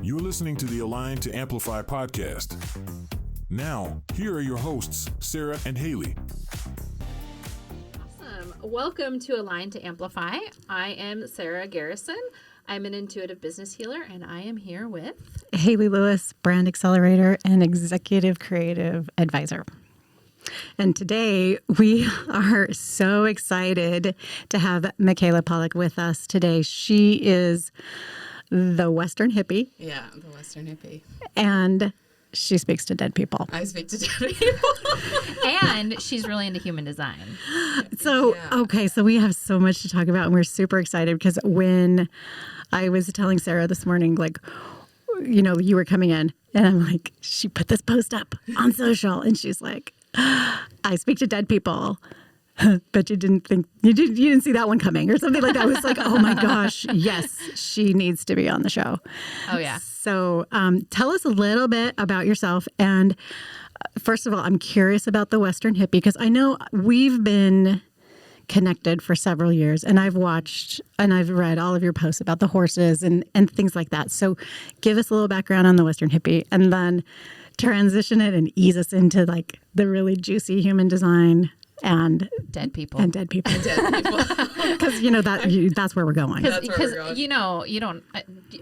You're listening to the Align to Amplify podcast. Now, here are your hosts, Sarah and Haley. Awesome. Welcome to Align to Amplify. I am Sarah Garrison. I'm an intuitive business healer, and I am here with Haley Lewis, brand accelerator and executive creative advisor. And today we are so excited to have Michaela Paluck with us today. She is the Western hippie. Yeah, the Western hippie. And she speaks to dead people. I speak to dead people. and she's really into human design. So, Yeah. okay, so we have so much to talk about, and we're super excited because when I was telling Sarah this morning, like, you know, you were coming in, and I'm like, she put this post up on social, and she's like, I speak to dead people. But you didn't see that one coming or something like that. I was like, oh my gosh, yes, she needs to be on the show. Oh, yeah. So tell us a little bit about yourself. And first of all, I'm curious about the Western hippie because I know we've been connected for several years, and I've watched and I've read all of your posts about the horses and things like that. So give us a little background on the Western hippie and then transition it and ease us into like the really juicy human design and dead people. And dead people. Dead people. Because, you know, that's where we're going. Because, you know,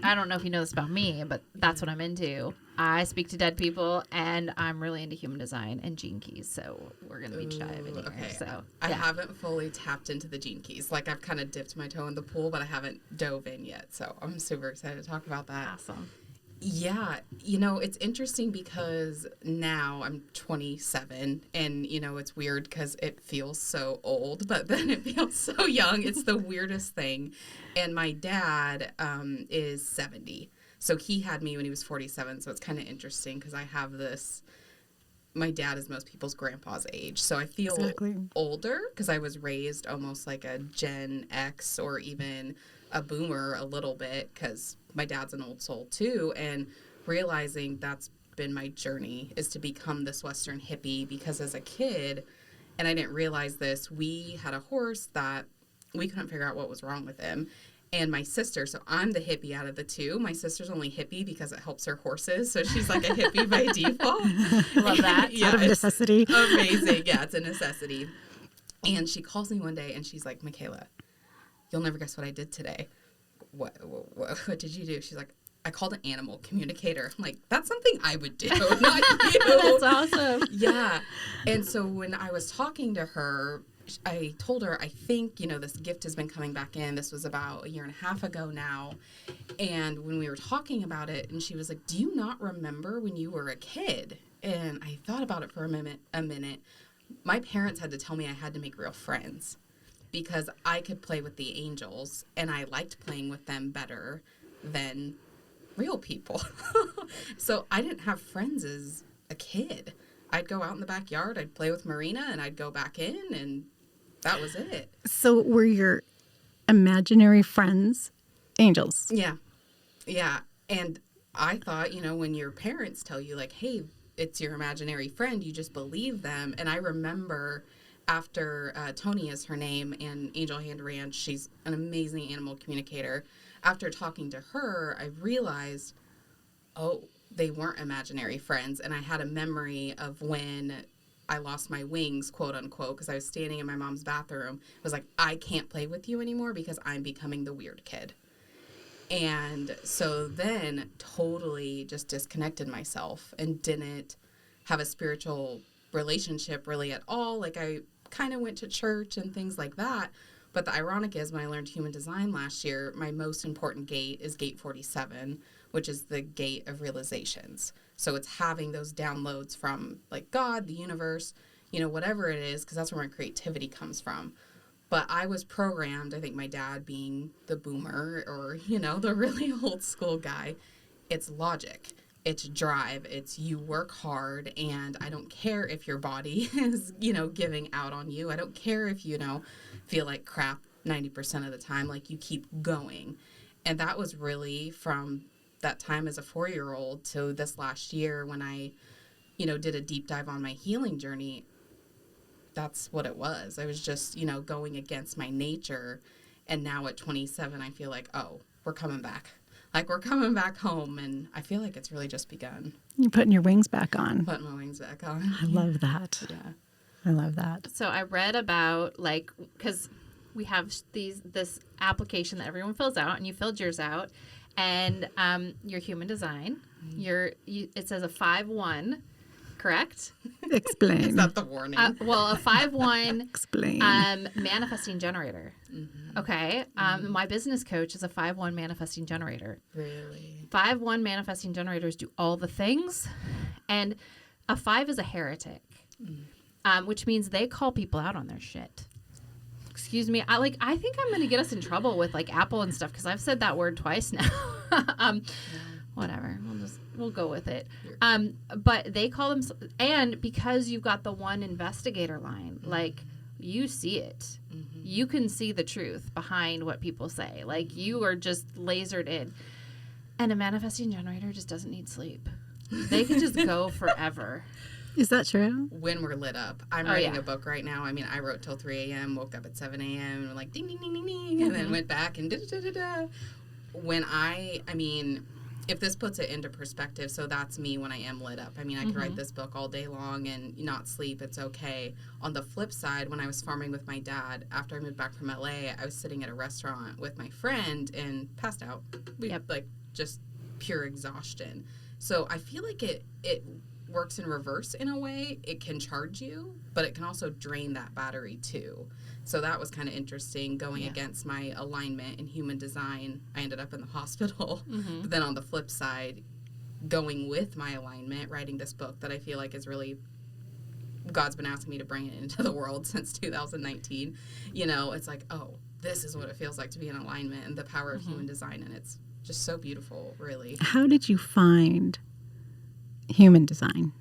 I don't know if you know this about me, but that's what I'm into. I speak to dead people, and I'm really into human design and gene keys. So we're going to be diving in here. Okay. So, I haven't fully tapped into the gene keys. Like, I've kind of dipped my toe in the pool, but I haven't dove in yet. So I'm super excited to talk about that. Awesome. Yeah, you know, it's interesting because now I'm 27 and, you know, it's weird because it feels so old, but then it feels so young. It's the weirdest thing. And my dad is 70. So he had me when he was 47. So it's kind of interesting because I have this. My dad is most people's grandpa's age. So I feel older because I was raised almost like a Gen X or even a boomer a little bit because my dad's an old soul too. And realizing that's been my journey is to become this Western hippie because as a kid, and I didn't realize this, we had a horse that we couldn't figure out what was wrong with him. And my sister, so I'm the hippie out of the two. My sister's only hippie because it helps her horses. So she's like a hippie by default. Love that. Yeah, Out of necessity. Amazing. Yeah, it's a necessity. And she calls me one day and she's like, Michaela, you'll never guess what I did today. What did you do? She's like, I called an animal communicator. I'm like, that's something I would do, not you. That's awesome. Yeah. And so when I was talking to her, I told her, I think, you know, this gift has been coming back in. This was about 1.5 years ago now. And when we were talking about it, and she was like, do you not remember when you were a kid? And I thought about it for a minute. My parents had to tell me I had to make real friends because I could play with the angels, and I liked playing with them better than real people. So I didn't have friends as a kid. I'd go out in the backyard, I'd play with Marina, and I'd go back in, and that was it. So were your imaginary friends angels? Yeah. Yeah. And I thought, you know, when your parents tell you, like, hey, it's your imaginary friend, you just believe them. And I remember after Tony is her name, and Angel Hand Ranch, she's an amazing animal communicator. After talking to her, I realized, oh, they weren't imaginary friends. And I had a memory of when I lost my wings, quote unquote, because I was standing in my mom's bathroom. It was like, I can't play with you anymore because I'm becoming the weird kid. And so then totally just disconnected myself and didn't have a spiritual relationship really at all. Like I kind of went to church and things like that. But the ironic is when I learned human design last year, my most important gate is gate 47, which is the gate of realizations. So it's having those downloads from like God, the universe, you know, whatever it is, because that's where my creativity comes from. But I was programmed, I think my dad being the boomer or, you know, the really old school guy, it's logic. It's drive. It's you work hard, and I don't care if your body is, you know, giving out on you. I don't care if, you know, feel like crap 90% of the time. Like, you keep going. And that was really from that time as a 4-year-old to this last year when I, you know, did a deep dive on my healing journey. That's what it was. I was just, you know, going against my nature. And now at 27, I feel like, oh, we're coming back. Like, we're coming back home, and I feel like it's really just begun. You're putting your wings back on. Putting my wings back on. I love that. Yeah. I love that. So I read about, like, because we have this application that everyone fills out, and you filled yours out, and your human design, it says a 5-1, correct? Explain. Is that the warning? Well, a 5-1 Explain. manifesting generator. Okay. My business coach is a 5-1 manifesting generator. Really? 5-1 manifesting generators do all the things, and a 5 is a heretic, which means they call people out on their shit. Excuse me. I think I'm going to get us in trouble with like Apple and stuff because I've said that word twice now. Whatever. We'll go with it. But they call them, and because you've got the one investigator line, like you see it. You can see the truth behind what people say. Like you are just lasered in. And a manifesting generator just doesn't need sleep. They can just go forever. Is that true? When we're lit up. I'm writing a book right now. I mean, I wrote till 3 a.m., woke up at 7 a.m., and like ding, ding, ding, ding, ding, and then went back and da-da-da-da-da. When I mean, if this puts it into perspective, so that's me when I am lit up. I mean, I could write this book all day long and not sleep. It's okay. On the flip side, when I was farming with my dad, after I moved back from LA, I was sitting at a restaurant with my friend and passed out. Like, just pure exhaustion. So I feel like it works in reverse in a way. It can charge you, but it can also drain that battery too. So that was kind of interesting going against my alignment in human design. I ended up in the hospital. But then on the flip side, going with my alignment, writing this book that I feel like is really, God's been asking me to bring it into the world since 2019. You know, it's like, oh, this is what it feels like to be in alignment and the power of human design. And it's just so beautiful, really. How did you find human design?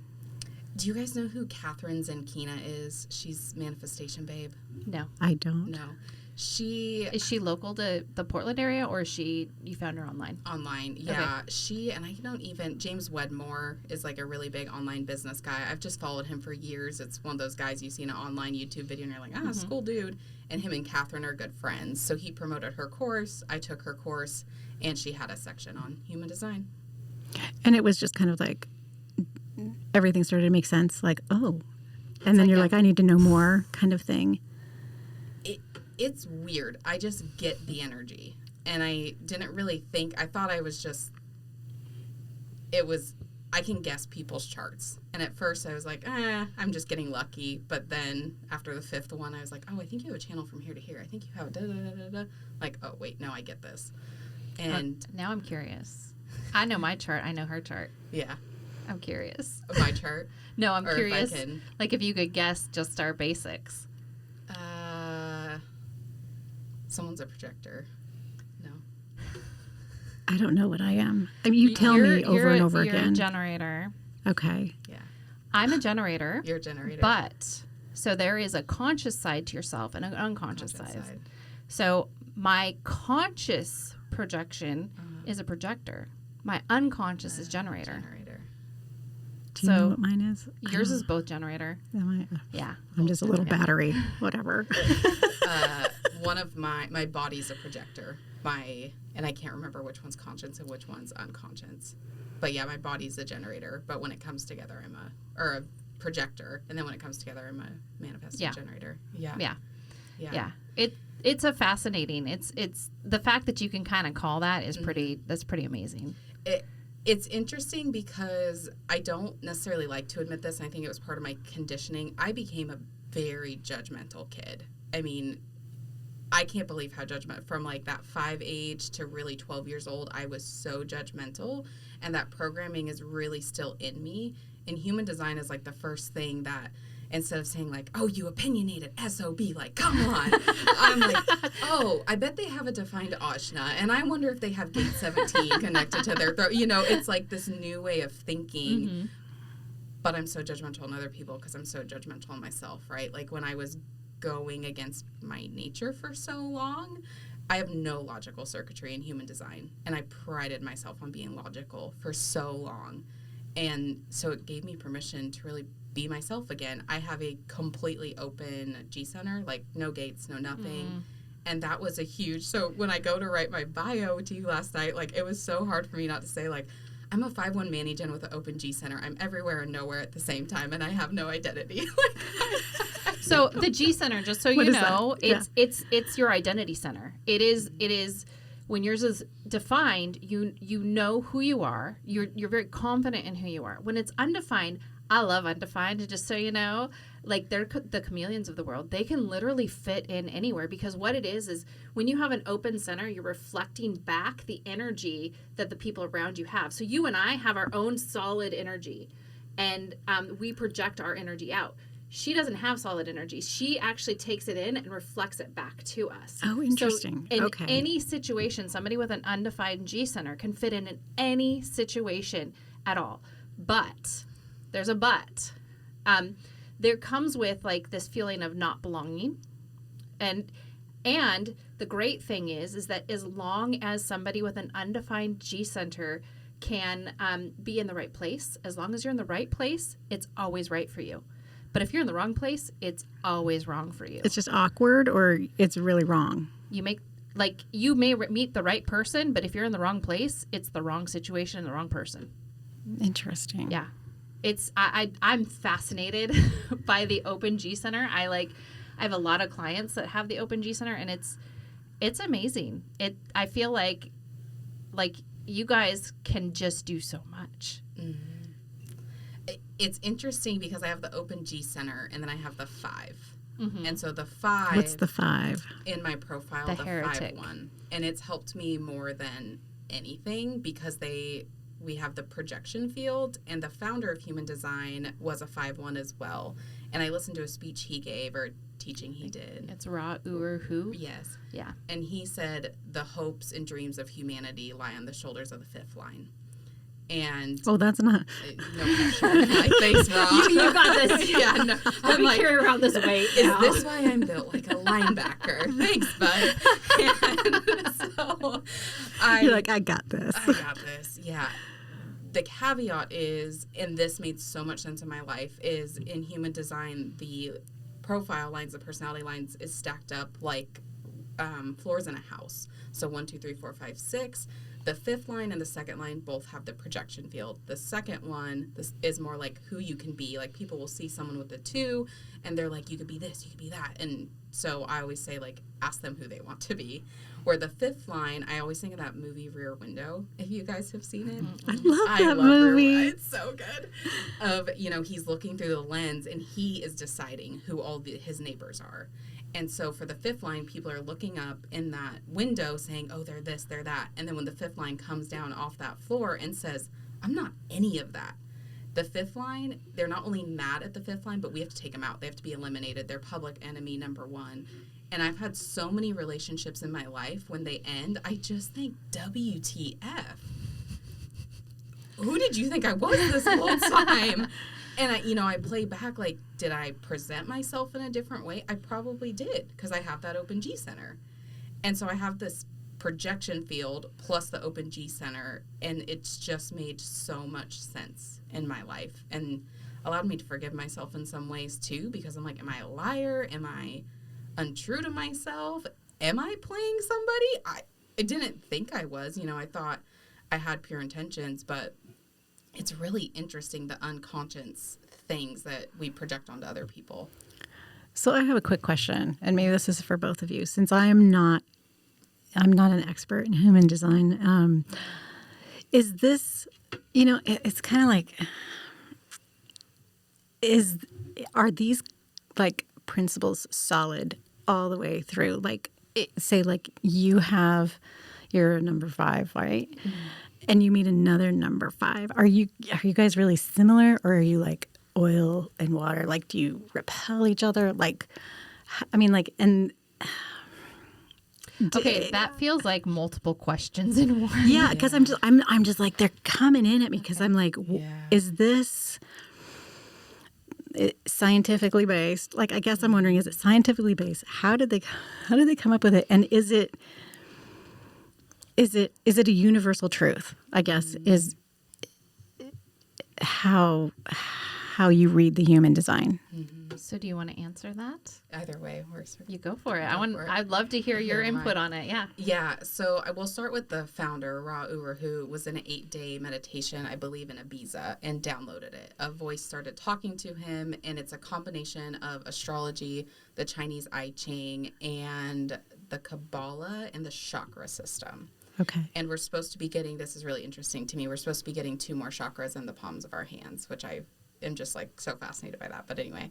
Do you guys know who Catherine Zenkina is? She's Manifestation Babe. No. I don't. No. Is she local to the Portland area, or you found her online? Online, yeah. Okay. James Wedmore is like a really big online business guy. I've just followed him for years. It's one of those guys you see in an online YouTube video and you're like, it's a cool dude. And him and Catherine are good friends. So he promoted her course. I took her course, and she had a section on human design. And it was just kind of like everything started to make sense. Like, oh. And then you're like, I need to know more kind of thing. It's weird. I just get the energy. And I didn't really think, I thought I was just, I can guess people's charts. And at first I was like, I'm just getting lucky. But then after the 5th one, I was like, oh, I think you have a channel from here to here. I think you have da-da-da-da-da. Like, oh, wait, no, I get this. And now I'm curious. I know my chart. I know her chart. Yeah. I'm curious. My chart? No, I'm or curious. If I can... Like if you could guess just our basics. Someone's a projector. No. I don't know what I am. I mean, you tell me over and over you're again. You're a generator. Okay. Yeah. I'm a generator. You're a generator. But, so there is a conscious side to yourself and an unconscious side. So my conscious projection is a projector. My unconscious is generator. Do you know what mine is? Yours is both generator. Am I? Yeah. I'm just a little battery. Whatever. One of my body's a projector. And I can't remember which one's conscious and which one's unconscious. But yeah, my body's a generator. But when it comes together, I'm a projector. And then when it comes together, I'm a manifesting generator. Yeah. It's a fascinating. It's the fact that you can kind of call that is that's pretty amazing. It's interesting because I don't necessarily like to admit this, and I think it was part of my conditioning. I became a very judgmental kid. I mean, I can't believe how judgmental, from like that 5 age to really 12 years old, I was so judgmental, and that programming is really still in me. And human design is like the first thing that, instead of saying like, oh, you opinionated SOB, like, come on. I'm like, oh, I bet they have a defined Ajna, and I wonder if they have gate 17 connected to their throat. You know, it's like this new way of thinking. But I'm so judgmental on other people because I'm so judgmental on myself, right? Like when I was going against my nature for so long, I have no logical circuitry in human design. And I prided myself on being logical for so long. And so it gave me permission to really be myself again. I have a completely open G center, like no gates, no nothing. And that was a huge, so when I go to write my bio to you last night, like, it was so hard for me not to say, like, I'm a 5-1 Manny-Gen with an open G center. I'm everywhere and nowhere at the same time, and I have no identity. So the G center, just so What you is that? know, Yeah. it's your identity center. It is when yours is defined, you know who you are. You're very confident in who you are. When it's undefined, I love undefined. And just so you know, like, they're the chameleons of the world. They can literally fit in anywhere, because what it is when you have an open center, you're reflecting back the energy that the people around you have. So you and I have our own solid energy, and we project our energy out. She doesn't have solid energy. She actually takes it in and reflects it back to us. Oh, interesting. So in Okay. any situation, somebody with an undefined G center can fit in any situation at all. But there's a but. There comes with, like, this feeling of not belonging. And the great thing is that as long as somebody with an undefined G center can be in the right place, as long as you're in the right place, it's always right for you. But if you're in the wrong place, it's always wrong for you. It's just awkward, or it's really wrong. You may meet the right person, but if you're in the wrong place, it's the wrong situation and the wrong person. Interesting. Yeah. I'm fascinated by the open G center. I have a lot of clients that have the open G center, and it's amazing. I feel like you guys can just do so much. Mm-hmm. It's interesting because I have the open G center, and then I have the 5. Mm-hmm. And so the 5. What's the 5? In my profile, The the heretic. 5-1. And it's helped me more than anything because we have the projection field, and the founder of Human Design was a 5-1 as well. And I listened to a speech he gave, or teaching he did. It's Ra Ur Hu. Yes. Yeah. And he said the hopes and dreams of humanity lie on the shoulders of the 5th line. And Oh, that's not. no pressure. Like, thanks, Ra. You got this. Yeah, no. Let me carry around this weight. Is this why I'm built like a linebacker? Thanks, bud. And so You're like, I got this. I got this. Yeah. The caveat is, and this made so much sense in my life, is in Human Design, the profile lines, the personality lines is stacked up like floors in a house. So 1, 2, 3, 4, 5, 6. The 5th line and the 2nd line both have the projection field. The second one, this is more like who you can be. Like, people will see someone with a 2, and they're like, you could be this, you could be that. And so I always say, like, ask them who they want to be. Where the 5th line, I always think of that movie Rear Window, if you guys have seen it. I love that love movie. Rear, it's so good. Of, he's looking through the lens, and he is deciding who all his neighbors are. And so for the 5th line, people are looking up in that window saying, oh, they're this, they're that. And then when the 5th line comes down off that floor and says, I'm not any of that. The 5th line, they're not only mad at the 5th line, but we have to take them out. They have to be eliminated. They're public enemy number 1. And I've had so many relationships in my life, when they end, I just think, WTF. Who did you think I was this whole time? And I play back, like, did I present myself in a different way? I probably did, because I have that open G center. And so I have this projection field plus the open G center, and it's just made so much sense in my life, and allowed me to forgive myself in some ways too, because I'm like, am I a liar? Am I untrue to myself? Am I playing somebody? I didn't think I was. I thought I had pure intentions, but it's really interesting, the unconscious things that we project onto other people. So I have a quick question, and maybe this is for both of you, since I'm not an expert in human design. Is this, it's kind of like, are these like principles solid all the way through? Like, say, like you're a number 5, right? Mm-hmm. And you meet another number 5. Are you guys really similar, or are you like oil and water? Like, do you repel each other? Like, I mean, like, and okay, that feels like multiple questions in one. yeah, because I'm just like, they're coming in at me, because I'm like, is this scientifically based? Like, I guess I'm wondering, is it scientifically based? How did they come up with it? And is it a universal truth? I guess is how how you read the human design. So do you want to answer that? Either way works. You go for it. Go for it. I'd love to hear your input on it. Yeah. Yeah, so I will start with the founder, Ra Uru, who was in an 8-day meditation, I believe, in Ibiza, and downloaded it. A voice started talking to him, and it's a combination of astrology, the Chinese I Ching, and the Kabbalah and the chakra system. Okay. And we're supposed to be getting, this is really interesting to me, we're supposed to be getting 2 more chakras in the palms of our hands, which I am just like so fascinated by that. But anyway,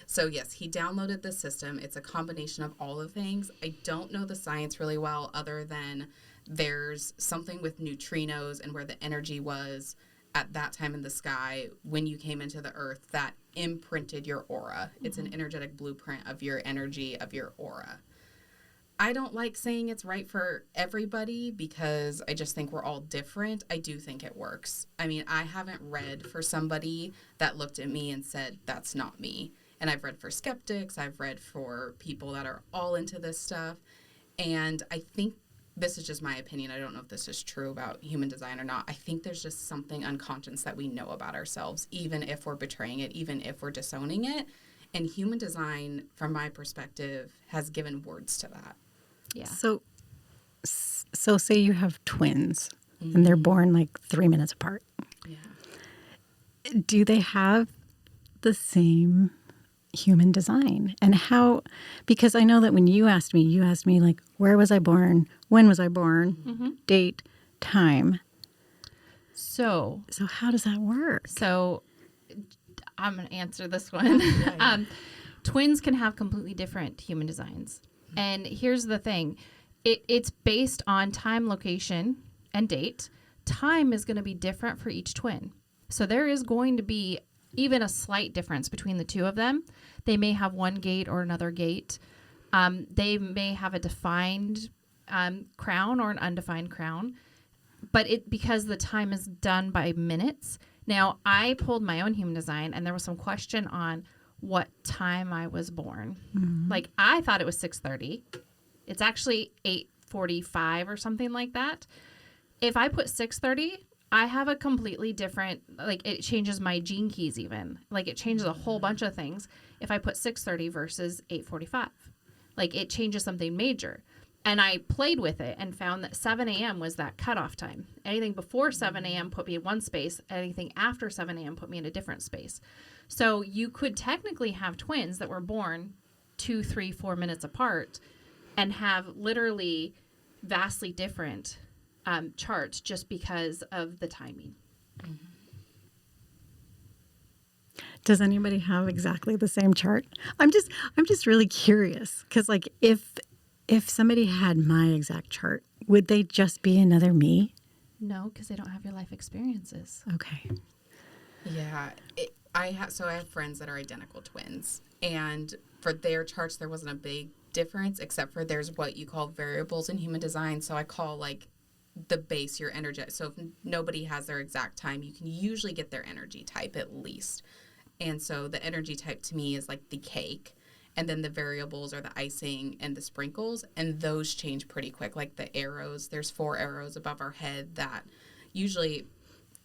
so yes, he downloaded the system. It's a combination of all the things. I don't know the science really well, other than there's something with neutrinos and where the energy was at that time in the sky when you came into the earth that imprinted your aura. It's an energetic blueprint of your energy, of your aura. I don't like saying it's right for everybody because I just think we're all different. I do think it works. I mean, I haven't read for somebody that looked at me and said, that's not me. And I've read for skeptics. I've read for people that are all into this stuff. And I think this is just my opinion. I don't know if this is true about human design or not. I think there's just something unconscious that we know about ourselves, even if we're betraying it, even if we're disowning it. And human design, from my perspective, has given words to that. Yeah. So say you have twins and they're born like 3 minutes apart. Yeah. Do they have the same human design? And how, because I know that when you asked me like, where was I born? When was I born? Date, time. So how does that work? So I'm going to answer this one. Twins can have completely different human designs. And here's the thing. It's based on time, location, and date. Time is going to be different for each twin. So there is going to be even a slight difference between the two of them. They may have one gate or another gate. They may have a defined crown or an undefined crown. But because the time is done by minutes. Now, I pulled my own human design, and there was some question on what time I was born. Like, I thought it was 6:30. It's actually 8:45 or something like that. If I put 6:30, I have a completely different, like, it changes my gene keys even. Like, it changes a whole bunch of things if I put 6:30 versus 8:45. Like, it changes something major. And I played with it and found that 7 a.m. was that cutoff time. Anything before 7 a.m. put me in one space. Anything after 7 a.m. put me in a different space. So you could technically have twins that were born 2, 3, 4 minutes apart and have literally vastly different charts just because of the timing. Does anybody have exactly the same chart? I'm just really curious because, like, if somebody had my exact chart, would they just be another me? No, because they don't have your life experiences. Okay. Yeah. I have friends that are identical twins. And for their charts, there wasn't a big difference, except for there's what you call variables in human design. So I call, like, the base your energy. So if nobody has their exact time, you can usually get their energy type at least. And so the energy type to me is like the cake. And then the variables are the icing and the sprinkles, and those change pretty quick. Like the arrows, there's 4 arrows above our head that usually,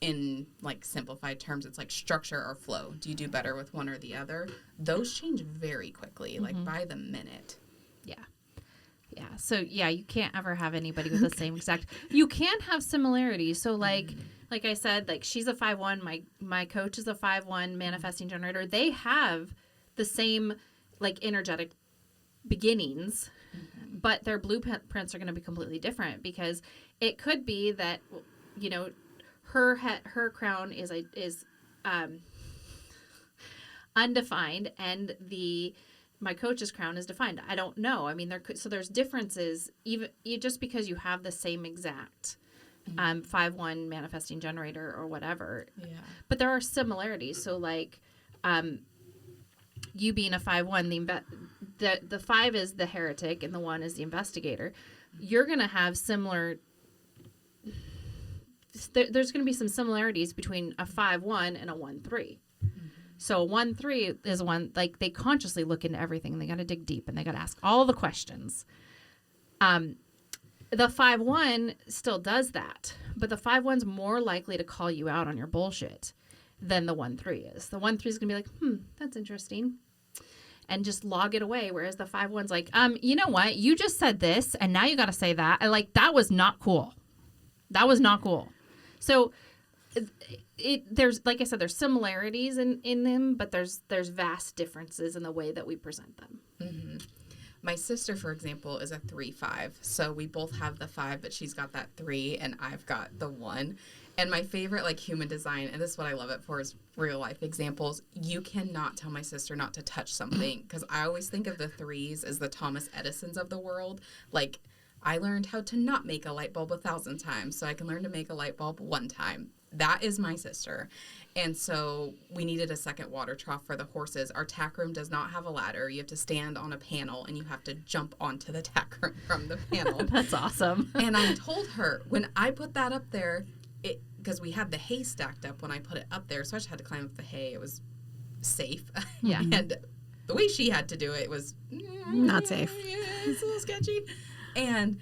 in like simplified terms, it's like structure or flow. Do you do better with one or the other? Those change very quickly, like by the minute. Yeah. Yeah. So yeah, you can't ever have anybody with the same exact. You can have similarities. So like I said, like she's a 5/1. My coach is a 5/1 manifesting generator. They have the same like energetic beginnings, but their blueprints are going to be completely different because it could be that, you know, her crown is undefined and my coach's crown is defined. I don't know. I mean, there's differences even just because you have the same exact 5/1 manifesting generator or whatever. Yeah. But there are similarities. So like, you being a 5/1, the 5 is the heretic and the 1 is the investigator. You're going to have similar. There's going to be some similarities between a 5/1 and a 1/3. So a 1/3 is one, like, they consciously look into everything. They got to dig deep and they got to ask all the questions. The 5/1 still does that, but the 5/1's more likely to call you out on your bullshit. than the 1-3 is. The 1-3 is going to be like, that's interesting, and just log it away. Whereas the 5-1's like, you know what? You just said this, and now you got to say that. And like, that was not cool. That was not cool. So there's, like I said, there's similarities in them, but there's vast differences in the way that we present them. Mm-hmm. My sister, for example, is a 3-5. So we both have the 5, but she's got that 3 and I've got the 1. And my favorite, like, human design, and this is what I love it for, is real life examples. You cannot tell my sister not to touch something, because I always think of the 3s as the Thomas Edisons of the world. Like, I learned how to not make a light bulb 1,000 times, so I can learn to make a light bulb 1 time. That is my sister. And so we needed a second water trough for the horses. Our tack room does not have a ladder. You have to stand on a panel, and you have to jump onto the tack room from the panel. That's awesome. And I told her, when I put that up there, because we had the hay stacked up when I put it up there, so I just had to climb up the hay. It was safe. Yeah. And the way she had to do it was not safe. It's a little sketchy. And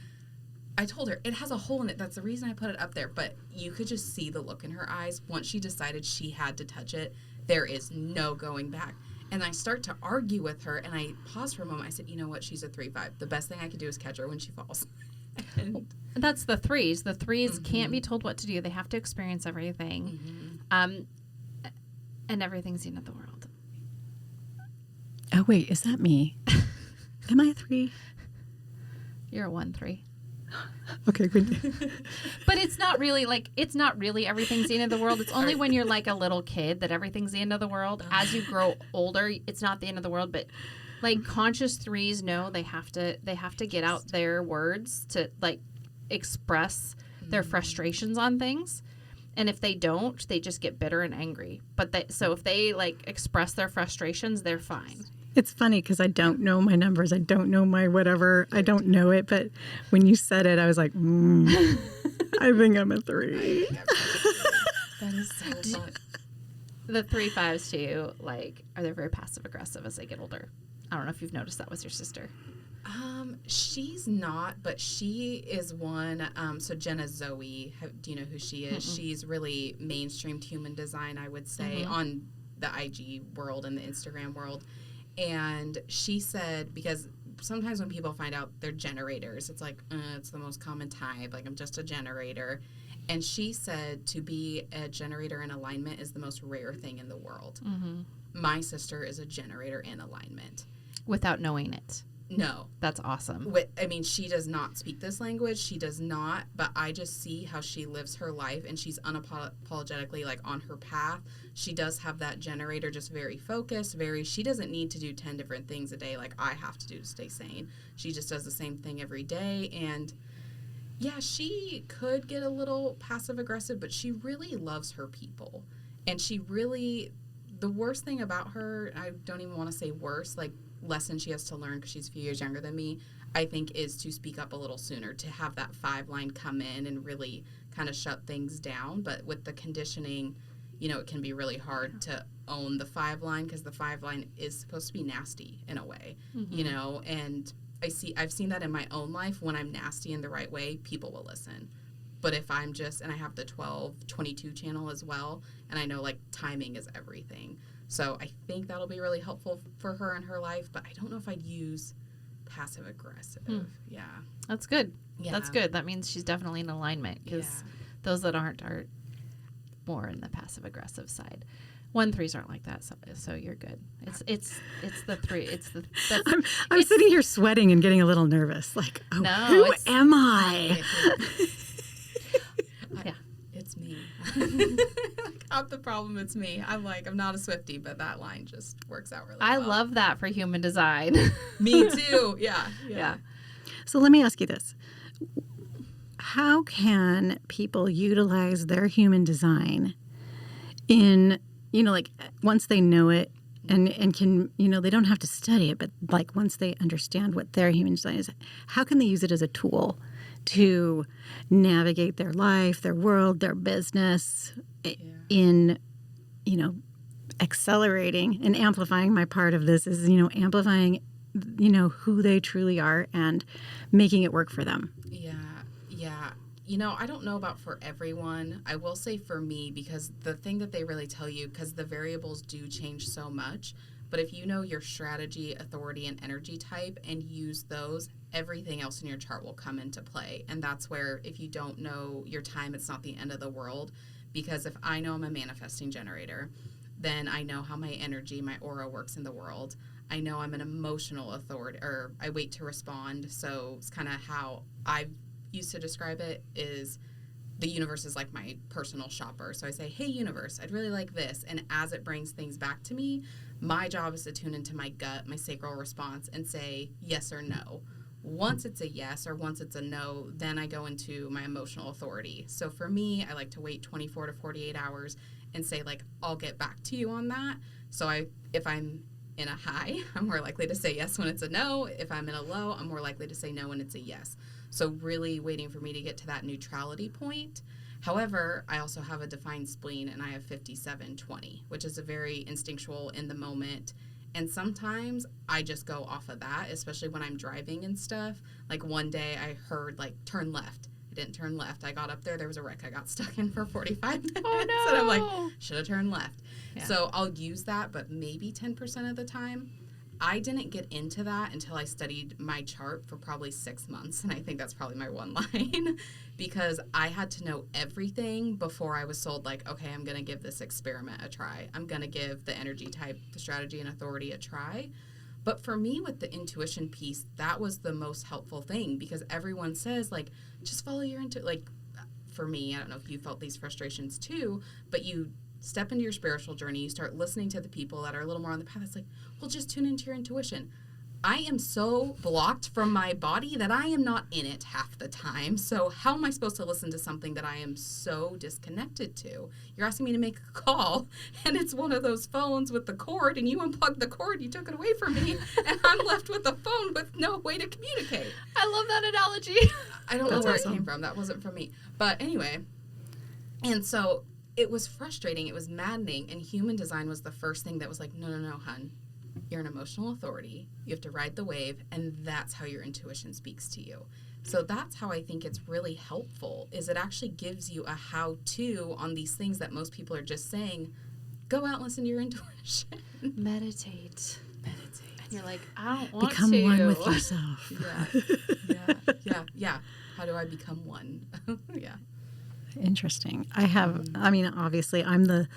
I told her, it has a hole in it. That's the reason I put it up there. But you could just see the look in her eyes. Once she decided she had to touch it, there is no going back. And I start to argue with her, and I paused for a moment. I said, you know what? She's a 3-5. The best thing I could do is catch her when she falls. And that's the 3s. The 3s can't be told what to do. They have to experience everything. And everything's the end of the world. Oh, wait, is that me? Am I a 3? You're a 1-3. Okay, good. But it's not really everything's the end of the world. It's only when you're like a little kid that everything's the end of the world. As you grow older, it's not the end of the world, but like conscious 3s know they have to get out their words to like express their frustrations on things. And if they don't, they just get bitter and angry. So if they like express their frustrations, they're fine. It's funny because I don't know my numbers. I don't know my whatever. I don't know it. But when you said it, I was like, I think I'm a 3. that is so fun. The 3-5s too, like, are they very passive aggressive as they get older? I don't know if you've noticed that with your sister. She's not, but she is one. So Jenna Zoe, do you know who she is? Mm-mm. She's really mainstreamed human design, I would say, on the IG world and the Instagram world. And she said, because sometimes when people find out they're generators, it's like, it's the most common type. Like, I'm just a generator. And she said to be a generator in alignment is the most rare thing in the world. Mm-hmm. My sister is a generator in alignment. Without knowing it. No. That's awesome. I mean, she does not speak this language. She does not. But I just see how she lives her life, and she's unapologetically, like, on her path. She does have that generator, just very focused, she doesn't need to do 10 different things a day like I have to do to stay sane. She just does the same thing every day. And, yeah, she could get a little passive-aggressive, but she really loves her people. And she really, the worst thing about her, I don't even want to say worse, like, lesson she has to learn because she's a few years younger than me, I think, is to speak up a little sooner, to have that 5 line come in and really kind of shut things down. But with the conditioning, you know, it can be really hard to own the 5 line because the 5 line is supposed to be nasty in a way, you know, and I've seen that in my own life. When I'm nasty in the right way, people will listen. But if I'm and I have the 12-22 channel as well, and I know, like, timing is everything. So I think that'll be really helpful for her in her life, but I don't know if I'd use passive-aggressive. Yeah. That's good. Yeah. That's good. That means she's definitely in alignment, because those that aren't are more in the passive-aggressive side. 1-3s aren't like that, so you're good. It's the 3. I'm sitting here sweating and getting a little nervous. Like, who am I? It's me. Half the problem, it's me. I'm not a Swiftie, but that line just works out really well. I love that for human design. Me too. Yeah. So let me ask you this. How can people utilize their human design in, you know, like, once they know it and can, you know, they don't have to study it, but like once they understand what their human design is, how can they use it as a tool to navigate their life, their world, their business in, you know, accelerating and amplifying? My part of this is, you know, amplifying, you know, who they truly are and making it work for them. Yeah. I don't know about for everyone. I will say for me, because the thing that they really tell you, because the variables do change so much, but if you know your strategy, authority, and energy type and use those, everything else in your chart will come into play. And that's where if you don't know your time, it's not the end of the world. Because if I know I'm a manifesting generator, then I know how my energy, my aura works in the world. I know I'm an emotional authority, or I wait to respond. So it's kind of how I used to describe it is the universe is like my personal shopper. So I say, hey, universe, I'd really like this. And as it brings things back to me, my job is to tune into my gut, my sacral response, and say yes or no. Once it's a yes or once it's a no, then I go into my emotional authority. So for me, I like to wait 24 to 48 hours and say, like, I'll get back to you on that. So if I'm in a high, I'm more likely to say yes when it's a no. If I'm in a low, I'm more likely to say no when it's a yes. So really waiting for me to get to that neutrality point. However, I also have a defined spleen, and I have 5720, which is a very instinctual in the moment. And sometimes I just go off of that, especially when I'm driving and stuff. Like one day I heard, like, turn left. I didn't turn left. I got up there was a wreck I got stuck in for 45 minutes. Oh, no. And I'm like, should have turned left. Yeah. So I'll use that, but maybe 10% of the time. I didn't get into that until I studied my chart for probably 6 months. And I think that's probably my one line because I had to know everything before I was sold, like, okay, I'm going to give this experiment a try. I'm going to give the energy type, the strategy and authority a try. But for me, with the intuition piece, that was the most helpful thing because everyone says, like, just follow your intuition. Like, for me, I don't know if you felt these frustrations too, but you step into your spiritual journey, you start listening to the people that are a little more on the path. It's like, well, just tune into your intuition. I am so blocked from my body that I am not in it half the time. So how am I supposed to listen to something that I am so disconnected to? You're asking me to make a call, and it's one of those phones with the cord, and you unplugged the cord, you took it away from me, and I'm left with a phone with no way to communicate. I love that analogy. I don't know where it came from. That wasn't from me. But anyway, and so it was frustrating. It was maddening. And human design was the first thing that was like, no, hun. You're an emotional authority. You have to ride the wave. And that's how your intuition speaks to you. So that's how I think it's really helpful, is it actually gives you a how-to on these things that most people are just saying. Go out and listen to your intuition. Meditate. And you're like, I don't want Become to. one with yourself. Yeah. How do I become one? Yeah. Interesting. I mean, obviously I'm the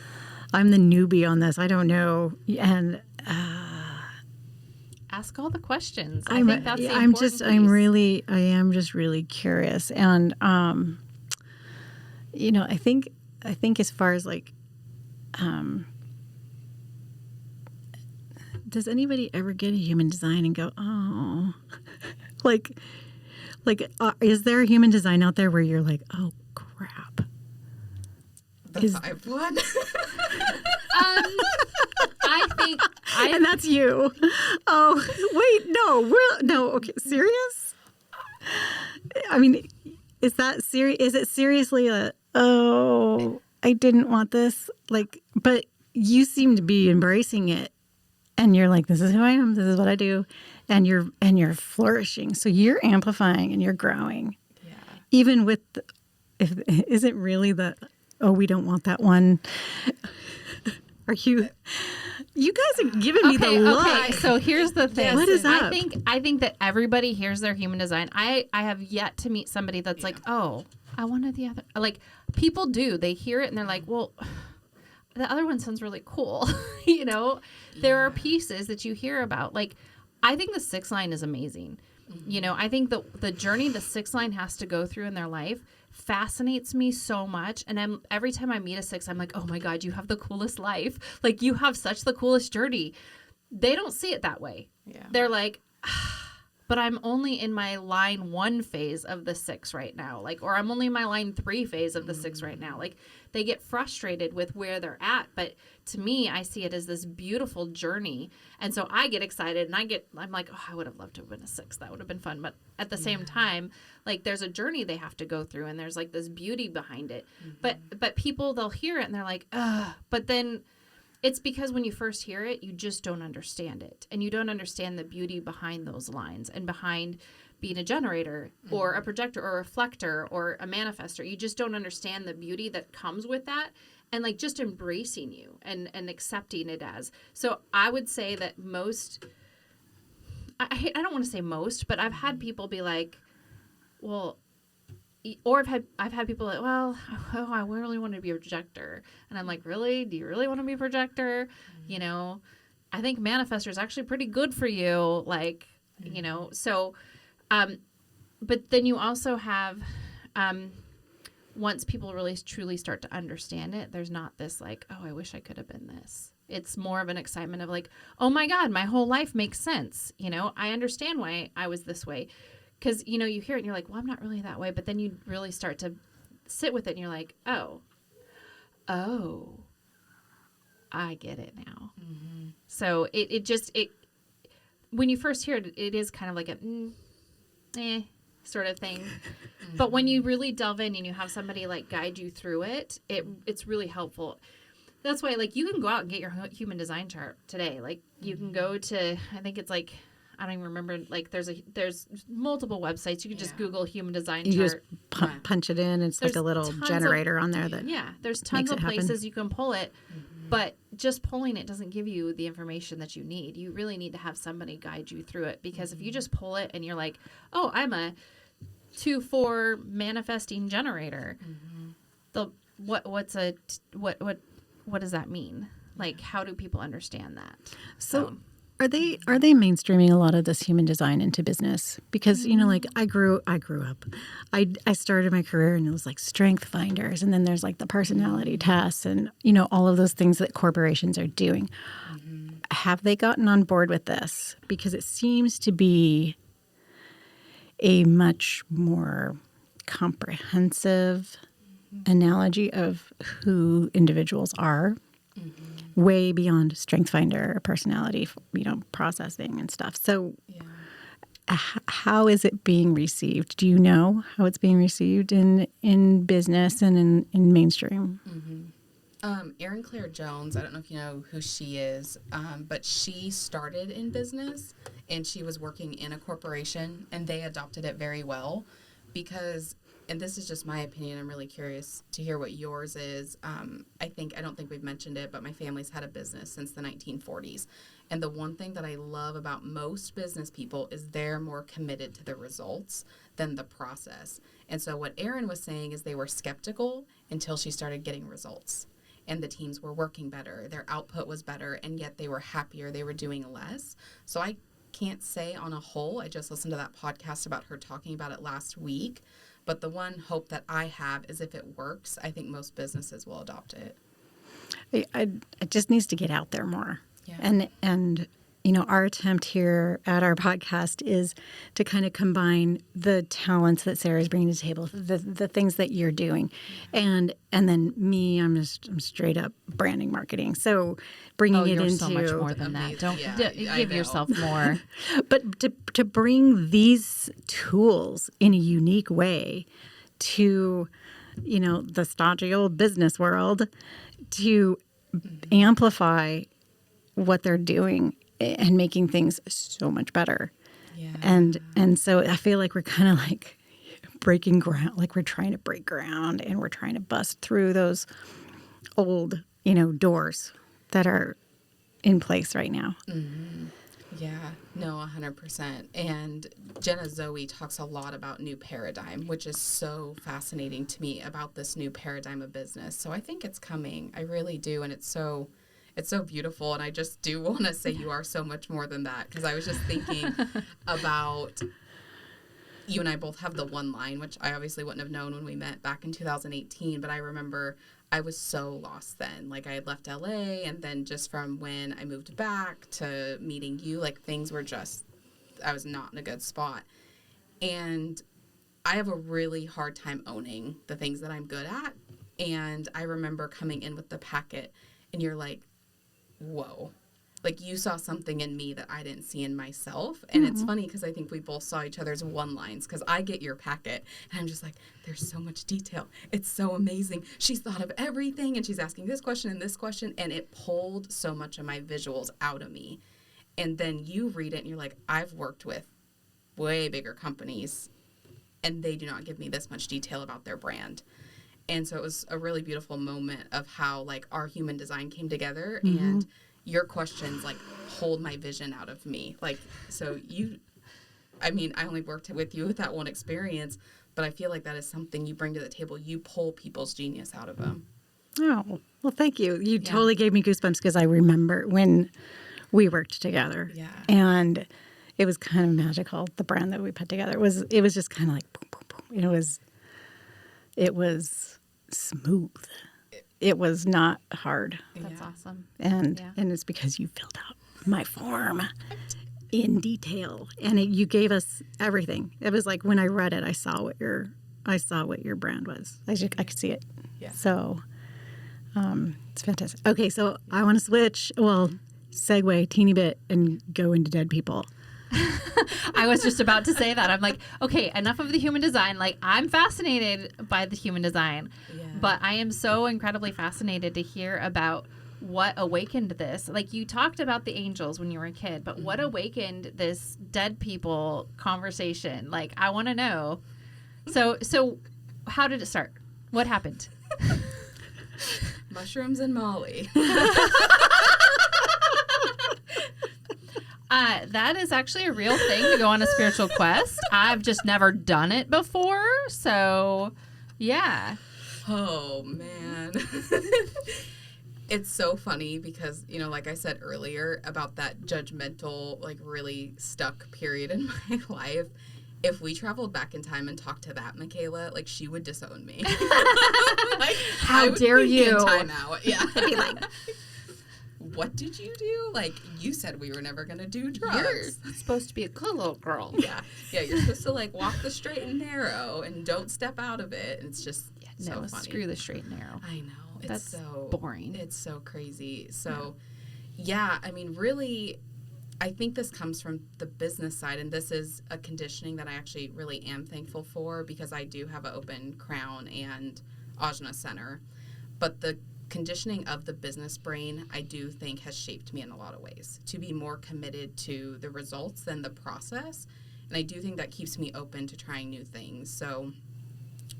newbie on this. I don't know. And ask all the questions. I think that's the important piece. I am just really curious. And, I think as far as like, does anybody ever get a human design and go, oh, like, is there a human design out there where you're like, oh, crap? The 5-1. I think and that's you. Oh, wait, no. Okay, serious? I mean, is that serious? Is it seriously I didn't want this? Like, but you seem to be embracing it, and you're like, this is who I am. This is what I do, and you're flourishing. So you're amplifying and you're growing. Yeah. Even with, is it really we don't want that one? Are you? You guys are giving me the look. Okay, so here's the thing. What is up? I think that everybody hears their human design. I have yet to meet somebody that's like, oh, I wanted the other. Like, people do. They hear it and they're like, well, the other one sounds really cool. There are pieces that you hear about. Like, I think the 6 line is amazing. Mm-hmm. I think the journey the 6 line has to go through in their life fascinates me so much. And every time I meet a 6, I'm like, oh my God, you have the coolest life. Like, you have such the coolest journey. They don't see it that way. Yeah. They're like, but I'm only in my line 1 phase of the 6 right now. Like, or I'm only in my line 3 phase of the 6 right now. Like, they get frustrated with where they're at. But to me, I see it as this beautiful journey. And so I get excited and I'm like, oh, I would have loved to have been a 6. That would have been fun. But at the same time, like, there's a journey they have to go through and there's like this beauty behind it. Mm-hmm. But people, they'll hear it and they're like, ugh. But then it's because when you first hear it, you just don't understand it. And you don't understand the beauty behind those lines and behind being a generator or a projector or a reflector or a manifestor. You just don't understand the beauty that comes with that, and like just embracing you and accepting it as. So I would say that I don't want to say most, but I've had people be like, well, or I've had people like, well, oh, I really want to be a projector. And I'm like, really? Do you really want to be a projector? You know, I think manifestor is actually pretty good for you. Like, you know, so, but then you also have, once people really truly start to understand it, there's not this like, oh, I wish I could have been this. It's more of an excitement of like, oh my God, my whole life makes sense. You know, I understand why I was this way. Because, you know, you hear it and you're like, well, I'm not really that way. But then you really start to sit with it and you're like, oh, I get it now. Mm-hmm. So it when you first hear it, it is kind of like a sort of thing. Mm-hmm. But when you really delve in and you have somebody like guide you through it, it's really helpful. That's why, like, you can go out and get your human design chart today. Like, you can go to, I think it's like, I don't even remember, like, there's multiple websites. You can just Google human design chart. You just punch it in. It's like a little generator on there that there's tons of places you can pull it. Mm-hmm. But just pulling it doesn't give you the information that you need. You really need to have somebody guide you through it. Because if you just pull it and you're like, oh, I'm a 2-4 manifesting generator. Mm-hmm. What does that mean? Like, how do people understand that? So are they mainstreaming a lot of this human design into business? Because, you know, like I grew up. I started my career and it was like strength finders, and then there's like the personality tests and, you know, all of those things that corporations are doing. Mm-hmm. Have they gotten on board with this? Because it seems to be a much more comprehensive analogy of who individuals are, way beyond strength finder, personality, you know, processing and stuff. So how is it being received? Do you know how it's being received in business and in mainstream? Erin Claire Jones, I don't know if you know who she is, but she started in business and she was working in a corporation, and they adopted it very well because, and this is just my opinion, I'm really curious to hear what yours is. I don't think we've mentioned it, but my family's had a business since the 1940s. And the one thing that I love about most business people is they're more committed to the results than the process. And so what Erin was saying is they were skeptical until she started getting results. And the teams were working better, their output was better, and yet they were happier, they were doing less. So I can't say on a whole, I just listened to that podcast about her talking about it last week. But the one hope that I have is if it works, I think most businesses will adopt it. It just needs to get out there more. Yeah. And you know, our attempt here at our podcast is to kind of combine the talents that Sarah's bringing to the table, the things that you're doing, and then me, I'm straight up branding marketing. So bringing it into so much more than that. Don't give yourself more. But to bring these tools in a unique way to, you know, the stodgy old business world, to amplify what they're doing and making things so much better. Yeah. And so I feel like we're kind of like breaking ground, like we're trying to break ground and we're trying to bust through those old, you know, doors that are in place right now. Mm-hmm. Yeah, no, 100%. And Jenna Zoe talks a lot about new paradigm, which is so fascinating to me about this new paradigm of business. So I think it's coming. I really do. And it's so beautiful, and I just do want to say you are so much more than that, because I was just thinking about, you and I both have the one line, which I obviously wouldn't have known when we met back in 2018, but I remember I was so lost then. Like, I had left LA, and then just from when I moved back to meeting you, like, things were just, I was not in a good spot. And I have a really hard time owning the things that I'm good at, and I remember coming in with the packet, and you're like, whoa, like you saw something in me that I didn't see in myself. And It's funny because I think we both saw each other's one lines, because I get your packet and I'm just like, there's so much detail. It's so amazing. She's thought of everything, and she's asking this question and this question, and it pulled so much of my visuals out of me. And then you read it and you're like, I've worked with way bigger companies, and they do not give me this much detail about their brand. And so it was a really beautiful moment of how, like, our human design came together, and your questions, like, hold my vision out of me. Like, so I only worked with you with that one experience, but I feel like that is something you bring to the table. You pull people's genius out of them. Oh, well, thank you. You totally gave me goosebumps because I remember when we worked together. Yeah. And it was kind of magical, the brand that we put together. It was just kind of like boom, boom, boom. It was smooth. It was not hard. That's awesome. And it's because you filled out my form in detail, and you gave us everything. It was like when I read it, I saw what your brand was. I could see it. Yeah. So it's fantastic. Okay, so I want to switch. Well, segue teeny bit and go into dead people. I was just about to say that. I'm like, okay, enough of the human design. Like, I'm fascinated by the human design, but I am so incredibly fascinated to hear about what awakened this. Like, you talked about the angels when you were a kid, but what awakened this dead people conversation? Like, I want to know. So how did it start? What happened? Mushrooms and Molly. That is actually a real thing to go on a spiritual quest. I've just never done it before. So, yeah. Oh, man. It's so funny because, you know, like I said earlier about that judgmental, like, really stuck period in my life. If we traveled back in time and talked to that Michaela, like, she would disown me. Like, how dare you? Time out. Yeah. I'd be like, what did you do? Like, you said we were never going to do drugs. You're supposed to be a cool little girl. Yeah. Yeah, you're supposed to, like, walk the straight and narrow and don't step out of it. And it's just so funny. Screw the straight and narrow. I know. It's That's so boring. It's so crazy. So, yeah, I mean, really, I think this comes from the business side, and this is a conditioning that I actually really am thankful for because I do have an open crown and ajna center. But the conditioning of the business brain, I do think, has shaped me in a lot of ways to be more committed to the results than the process. And I do think that keeps me open to trying new things. So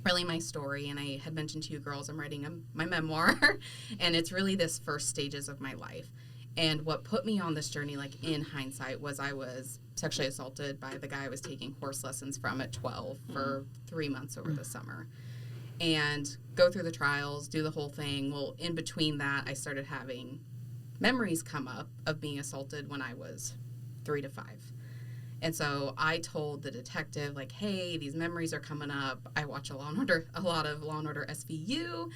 really my story, and I had mentioned to you girls, I'm writing my memoir, and it's really this first stages of my life. And what put me on this journey, like, in hindsight, was I was sexually assaulted by the guy I was taking horse lessons from at 12 for 3 months over the summer. And go through the trials, do the whole thing. Well, in between that, I started having memories come up of being assaulted when I was 3 to 5. And so I told the detective, like, hey, these memories are coming up. I watch a lot of Law & Order SVU,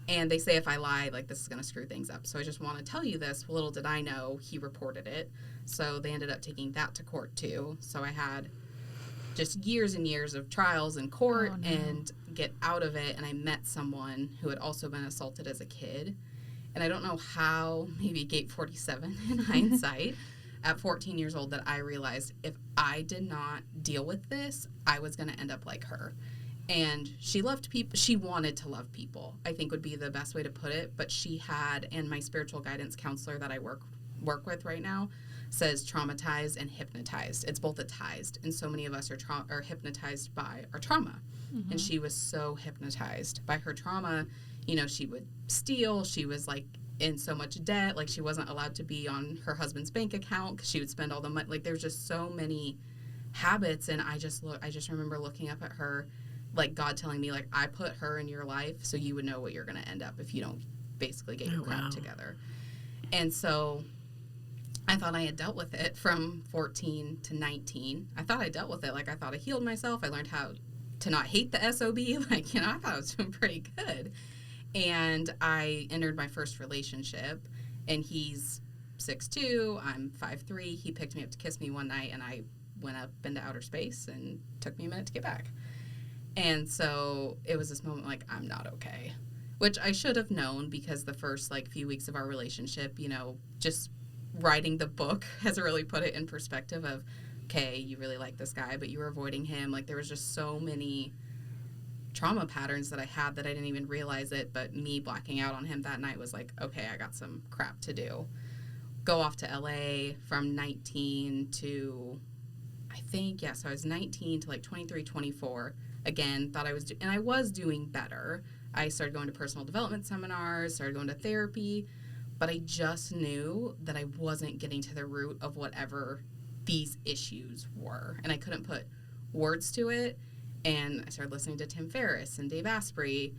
and they say if I lie, like, this is going to screw things up. So I just want to tell you this. Little did I know he reported it. So they ended up taking that to court, too. So I had just years and years of trials in court and get out of it. And I met someone who had also been assaulted as a kid. And I don't know how, maybe gate 47 in hindsight, at 14 years old, that I realized if I did not deal with this, I was going to end up like her. And she loved people. She wanted to love people, I think would be the best way to put it. But she had, and my spiritual guidance counselor that I work with right now says traumatized and hypnotized. It's both attized. And so many of us are hypnotized by our trauma. Mm-hmm. And she was so hypnotized by her trauma. You know, she would steal. She was, like, in so much debt. Like, she wasn't allowed to be on her husband's bank account because she would spend all the money. Like, there's just so many habits. And I just remember looking up at her, like, God telling me, like, I put her in your life so you would know what you're going to end up if you don't basically get your crap together. And so I thought I had dealt with it from 14 to 19. I thought I dealt with it. Like, I thought I healed myself. I learned how to not hate the SOB. Like, you know, I thought I was doing pretty good. And I entered my first relationship, and he's 6'2", I'm 5'3". He picked me up to kiss me one night, and I went up into outer space, and it took me a minute to get back. And so it was this moment, like, I'm not okay, which I should have known because the first, like, few weeks of our relationship, you know, just writing the book has really put it in perspective of, okay, you really like this guy, but you were avoiding him. Like, there was just so many trauma patterns that I had that I didn't even realize it, but me blacking out on him that night was like, okay, I got some crap to do. Go off to LA from 19 to, I I think, yeah, so I was 19 to like 23, 24. Again, thought I was, and I was doing better. I started going to personal development seminars, started going to therapy, but I just knew that I wasn't getting to the root of whatever these issues were. And I couldn't put words to it. And I started listening to Tim Ferriss and Dave Asprey,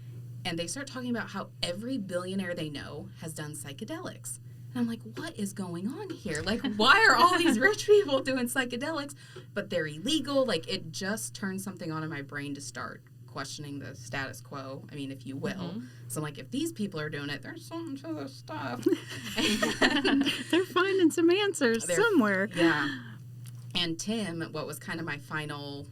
and they start talking about how every billionaire they know has done psychedelics. And I'm like, what is going on here? Like, why are all these rich people doing psychedelics, but they're illegal? Like, it just turned something on in my brain to start questioning the status quo, I mean, if you will. Mm-hmm. So I'm like, if these people are doing it, there's something to this stuff. They're finding some answers somewhere. Yeah. And Tim, what was kind of my final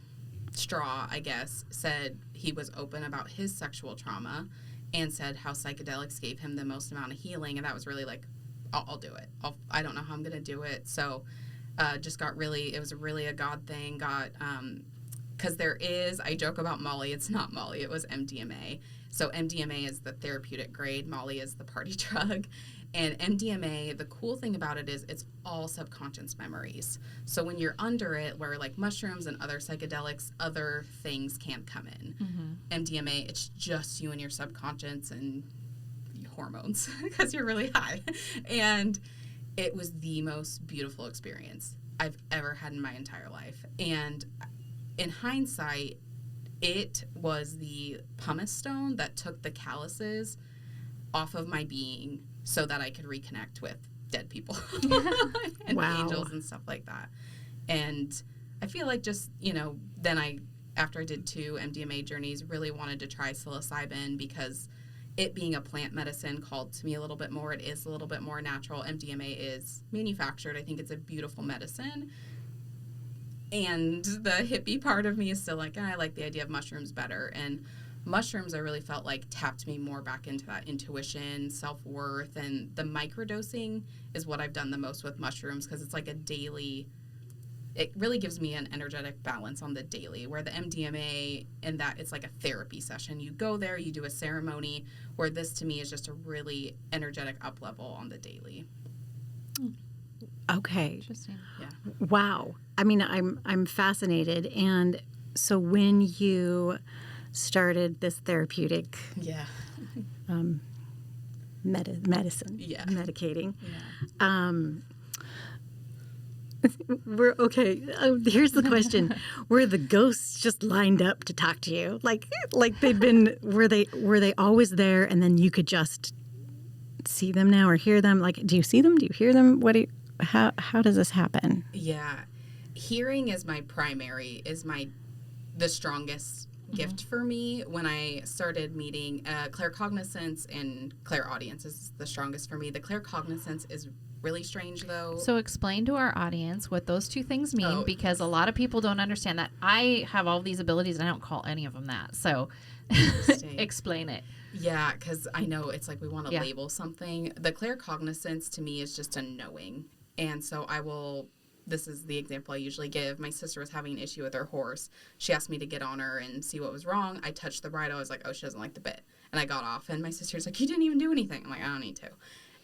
straw, I guess, said he was open about his sexual trauma and said how psychedelics gave him the most amount of healing. And that was really like, I'll do it. I don't know how I'm going to do it. So just got really, it was really a God thing. Because I joke about Molly. It's not Molly. It was MDMA. So MDMA is the therapeutic grade. Molly is the party drug. And MDMA, the cool thing about it is it's all subconscious memories. So when you're under it, where like mushrooms and other psychedelics, other things can't come in. Mm-hmm. MDMA, it's just you and your subconscious and hormones because you're really high. And it was the most beautiful experience I've ever had in my entire life. And in hindsight, it was the pumice stone that took the calluses off of my being so that I could reconnect with dead people and angels and stuff like that. And I feel like just, then after I did 2 MDMA journeys, really wanted to try psilocybin because it being a plant medicine called to me a little bit more. It is a little bit more natural. MDMA is manufactured. I think it's a beautiful medicine. And the hippie part of me is still like, I like the idea of mushrooms better. And mushrooms, I really felt like tapped me more back into that intuition, self-worth, and the microdosing is what I've done the most with mushrooms because it's like a daily, it really gives me an energetic balance on the daily, where the MDMA and that it's like a therapy session. You go there, you do a ceremony, where this to me is just a really energetic up level on the daily. Okay. Interesting. Yeah. Wow. I mean, I'm fascinated. And so when you started this therapeutic medicine, medicating, we're okay. Here's the question: were the ghosts just lined up to talk to you? Like they'd been? Were they always there, and then you could just see them now or hear them? Like, do you see them? Do you hear them? How does this happen? Yeah, hearing is my primary, the strongest gift for me. When I started meeting claircognizance and clairaudience is the strongest for me. The claircognizance is really strange though. So explain to our audience what those two things mean, because a lot of people don't understand that. I have all these abilities and I don't call any of them that. So explain it. Yeah, because I know it's like we want to label something. The claircognizance to me is just a knowing. And so this is the example I usually give. My sister was having an issue with her horse. She asked me to get on her and see what was wrong. I touched the bridle. I was like, oh, she doesn't like the bit. And I got off. And my sister's like, you didn't even do anything. I'm like, I don't need to.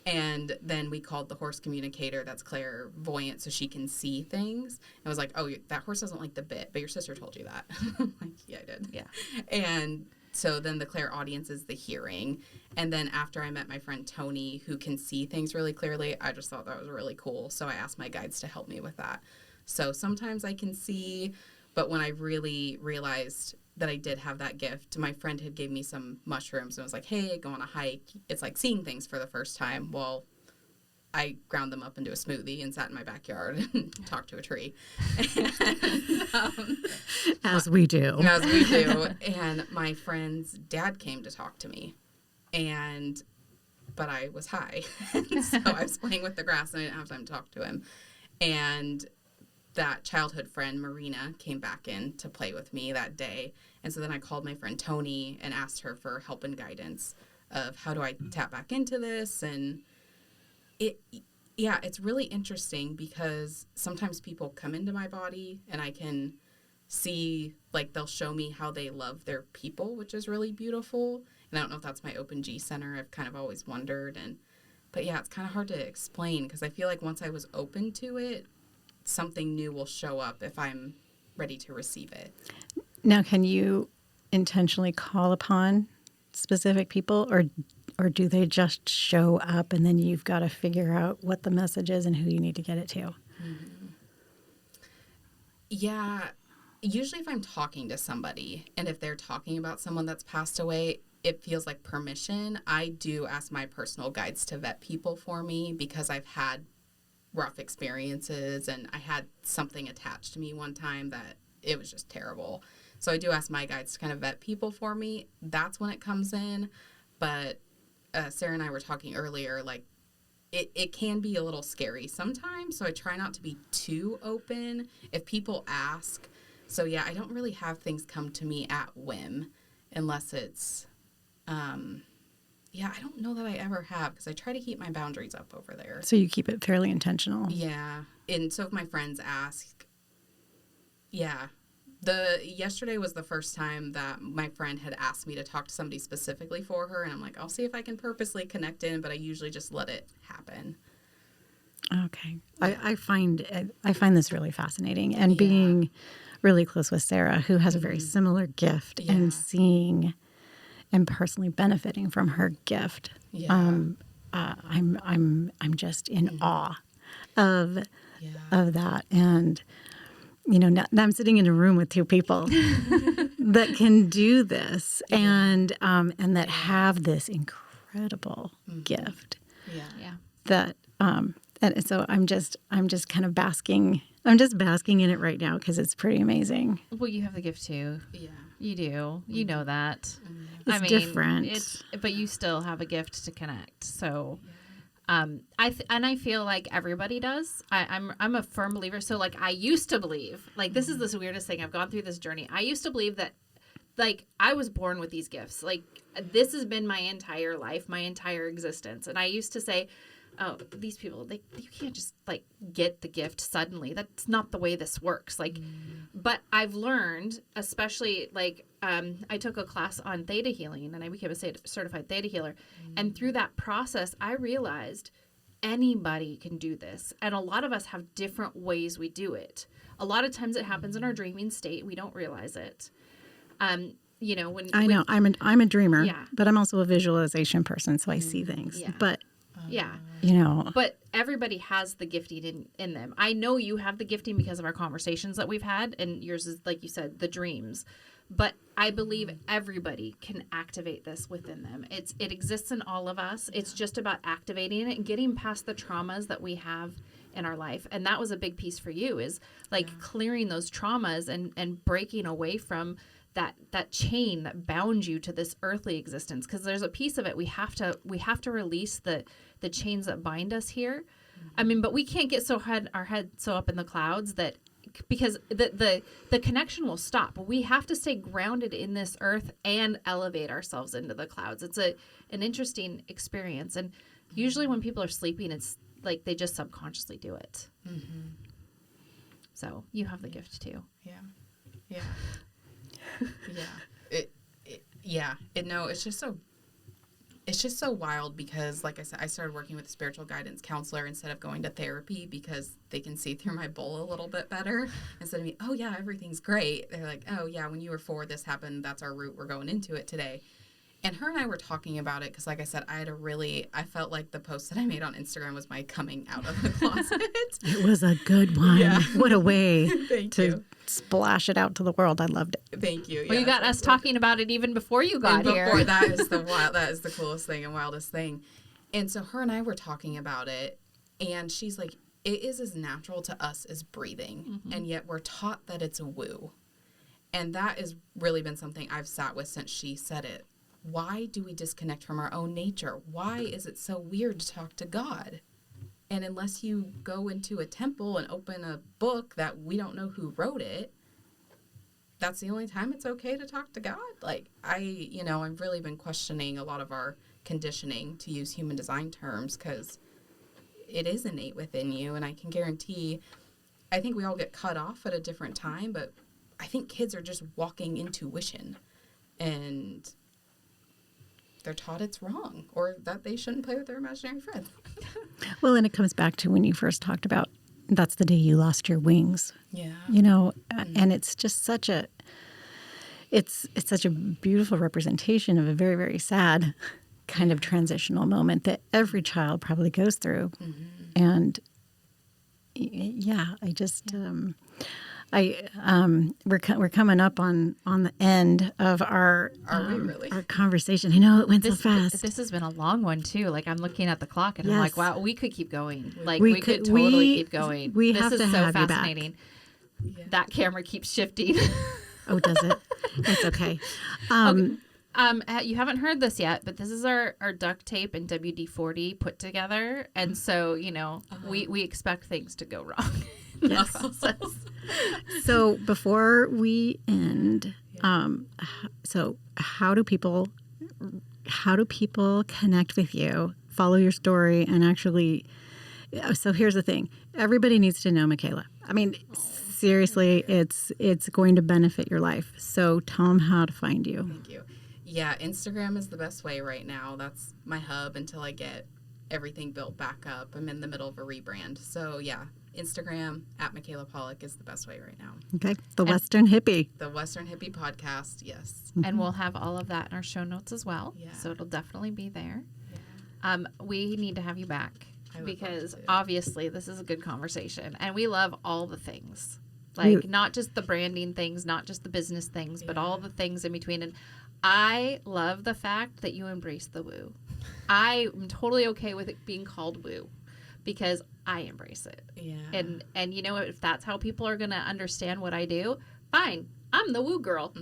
And then we called the horse communicator that's clairvoyant so she can see things. And I was like, oh, that horse doesn't like the bit, but your sister told you that. I'm like, yeah, I did. Yeah. And so then the clairaudience is the hearing. And then after I met my friend Tony, who can see things really clearly, I just thought that was really cool. So I asked my guides to help me with that. So sometimes I can see, but when I really realized that I did have that gift, my friend had gave me some mushrooms and was like, hey, go on a hike. It's like seeing things for the first time. Well, I ground them up into a smoothie and sat in my backyard and talked to a tree. And, as we do. As we do. And my friend's dad came to talk to me. But I was high. So I was playing with the grass and I didn't have time to talk to him. And that childhood friend, Marina, came back in to play with me that day. And so then I called my friend Tony and asked her for help and guidance of how do I tap back into this. And it's really interesting because sometimes people come into my body and I can see, like, they'll show me how they love their people, which is really beautiful. And I don't know if that's my Open G Center. I've kind of always wondered. But yeah, it's kind of hard to explain because I feel like once I was open to it, something new will show up if I'm ready to receive it. Now, can you intentionally call upon specific people, or do they just show up and then you've got to figure out what the message is and who you need to get it to? Yeah, usually if I'm talking to somebody and if they're talking about someone that's passed away, it feels like permission. I do ask my personal guides to vet people for me because I've had rough experiences and I had something attached to me one time that it was just terrible. So I do ask my guides to kind of vet people for me. That's when it comes in. But Sarah and I were talking earlier, like, it can be a little scary sometimes, so I try not to be too open if people ask. So, yeah, I don't really have things come to me at whim unless it's, I don't know that I ever have because I try to keep my boundaries up over there. So you keep it fairly intentional. Yeah, and so if my friends ask, yeah. Yesterday was the first time that my friend had asked me to talk to somebody specifically for her, and I'm like, I'll see if I can purposely connect in, but I usually just let it happen. Okay. I find this really fascinating, and being really close with Sarah, who has a very similar gift, and seeing and personally benefiting from her gift. I'm just in awe of that. And now I'm sitting in a room with two people that can do this and that have this incredible gift. Yeah. That and so I'm just kind of basking. I'm just basking in it right now because it's pretty amazing. Well, you have the gift too. Yeah. You do. You know that. It's different. But you still have a gift to connect. So, I feel like everybody does. I'm a firm believer. So, like, I used to believe, like, this is the weirdest thing. I've gone through this journey. I used to believe that, like, I was born with these gifts. Like, this has been my entire life, my entire existence. And I used to say, oh, these people, you can't just, like, get the gift suddenly. That's not the way this works. Like, but I've learned, especially, like, I took a class on theta healing, and I became a certified theta healer. And through that process, I realized anybody can do this. And a lot of us have different ways we do it. A lot of times it happens in our dreaming state. We don't realize it. I'm a dreamer, but I'm also a visualization person, so I see things. Yeah. But yeah. But everybody has the gifting in them. I know you have the gifting because of our conversations that we've had, and yours is, like you said, the dreams. But I believe everybody can activate this within them. It exists in all of us. It's just about activating it and getting past the traumas that we have in our life. And that was a big piece for you, is like clearing those traumas and breaking away from that chain that bound you to this earthly existence. Because there's a piece of it we have to release the chains that bind us here. I mean, but we can't get our head so up in the clouds that, because the connection will stop. We have to stay grounded in this earth and elevate ourselves into the clouds. It's an interesting experience. And usually when people are sleeping, it's like they just subconsciously do it. Mm-hmm. So you have the gift too. Yeah. It's just so wild because, like I said, I started working with a spiritual guidance counselor instead of going to therapy because they can see through my bull a little bit better. Instead of me, oh yeah, everything's great. They're like, oh yeah, when you were 4, this happened. That's our route. We're going into it today. And her and I were talking about it because, like I said, I felt like the post that I made on Instagram was my coming out of the closet. It was a good one. Yeah. What a way to splash it out to the world. I loved it. Thank you. Well, you got us talking about it even before you got here. That is the coolest thing and wildest thing. And so her and I were talking about it, and she's like, it is as natural to us as breathing, and yet we're taught that it's a woo. And that has really been something I've sat with since she said it. Why do we disconnect from our own nature? Why is it so weird to talk to God? And unless you go into a temple and open a book that we don't know who wrote it, that's the only time it's okay to talk to God. Like, I've really been questioning a lot of our conditioning, to use human design terms, because it is innate within you. And I can guarantee, I think we all get cut off at a different time, but I think kids are just walking intuition, and they're taught it's wrong or that they shouldn't play with their imaginary friends. Well, and it comes back to when you first talked about that's the day you lost your wings. Yeah. And it's just such a beautiful representation of a very, very sad kind of transitional moment that every child probably goes through. And I just we're coming up on the end of our Are we really? our conversation. I know it went so fast. This has been a long one too. Like I'm looking at the clock and I'm Yes. like, wow, we could keep going. Like We we could could- totally keep going. we this have is to so have you back. fascinating. That camera keeps shifting. Oh, does it? It's okay. You haven't heard this yet, but this is our duct tape and WD-40 put together, and so we expect things to go wrong in the process. So before we end, so how do people connect with you, follow your story, and actually? So here's the thing: everybody needs to know Michaela. I mean, seriously, it's going to benefit your life. So tell them how to find you. Thank you. Yeah, Instagram is the best way right now. That's my hub until I get everything built back up. I'm in the middle of a rebrand. So yeah, Instagram at Michaela Paluck is the best way right now. Okay, the Western Hippie. The Western Hippie Podcast, yes. And we'll have all of that in our show notes as well. Yeah. So it'll definitely be there. Yeah. We need to have you back I would because love to. obviously this is a good conversation, and we love all the things. Like not just the branding things, not just the business things, but all the things in between. And I love the fact that you embrace the woo. I am totally okay with it being called woo because I embrace it. Yeah. And if that's how people are going to understand what I do, fine. I'm the woo girl.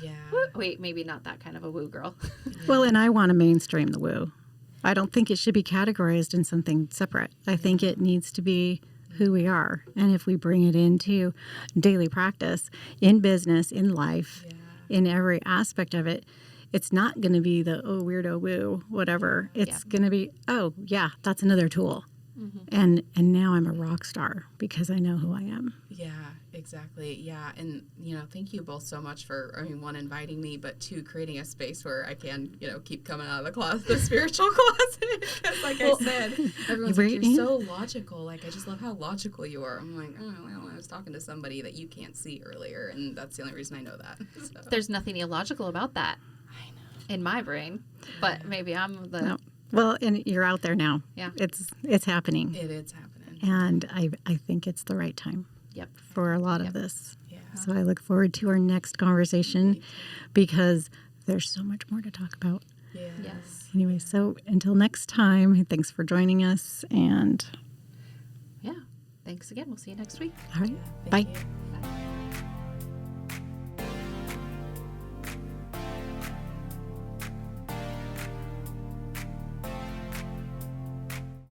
Yeah. Wait, maybe not that kind of a woo girl. Well, and I want to mainstream the woo. I don't think it should be categorized in something separate. I think it needs to be who we are. And if we bring it into daily practice, in business, in life, in every aspect of it, it's not going to be the, oh, weirdo woo, whatever. It's going to be, oh, yeah, that's another tool. And now I'm a rock star because I know who I am. Yeah, exactly. Yeah. And, thank you both so much for, one, inviting me, but two, creating a space where I can, keep coming out of the closet, the spiritual closet. Because, like I said, everyone's like, you're so logical. Like, I just love how logical you are. I'm like, oh, well, I was talking to somebody that you can't see earlier, and that's the only reason I know that. So. There's nothing illogical about that. I know. In my brain. But maybe I'm the... No. Well, and you're out there now. Yeah. It's happening. It is happening. And I think it's the right time for a lot of this. Yeah. So I look forward to our next conversation because there's so much more to talk about. Yeah. Yes. Anyway, so until next time, thanks for joining us. And Yeah. Thanks again. We'll see you next week. all right, Thank bye. you.